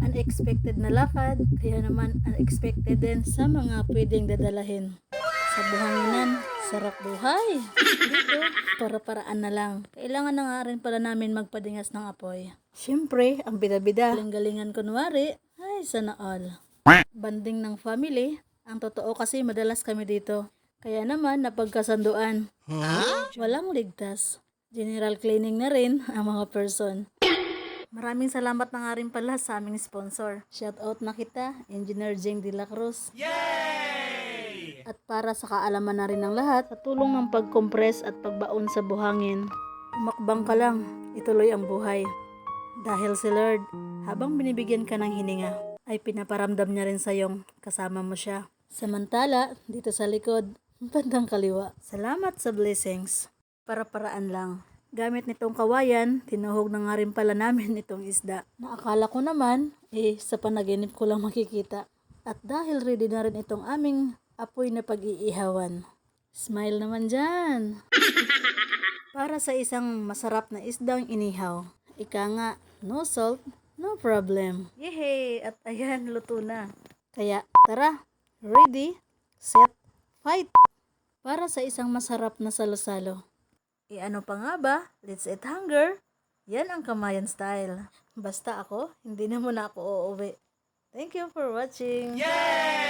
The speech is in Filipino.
Unexpected na lakad, kaya naman unexpected din sa mga pwedeng dadalahin. Sa buhanginan, sarap buhay. Dito, para-paraan na lang. Kailangan na nga rin pala namin magpadingas ng apoy. Siyempre, ang bida-bida. Galing-galingan kunwari, ay sana all. Banding ng family, ang totoo kasi madalas kami dito. Kaya naman napagkasanduan. Walang ligtas. General cleaning na rin ang mga person. Maraming salamat na nga rin pala sa aming sponsor. Shoutout na kita, Engineer Jeng de la Cruz. At para sa kaalaman na rin ng lahat, sa tulong ng pagkompres at pagbaon sa buhangin, umakbang ka lang, ituloy ang buhay. Dahil si Lord, habang binibigyan ka ng hininga, ay pinaparamdam niya rin sa'yong kasama mo siya. Samantala, dito sa likod, bandang kaliwa. Salamat sa blessings. Para-paraan lang. Gamit nitong kawayan, tinuhog na nga rin pala namin itong isda. Naakala ko naman, sa panaginip ko lang makikita. At dahil ready na rin itong aming apoy na pag-iihawan. Smile naman dyan. Para sa isang masarap na isdang inihaw. Ika nga, no salt, no problem. Yehey! At ayan, luto na. Kaya, tara, ready, set, fight! Para sa isang masarap na salo-salo. Ano pa nga ba? Let's eat hunger. Yan ang Kamayan style. Basta ako, hindi na muna ako uuwi. Thank you for watching. Yay!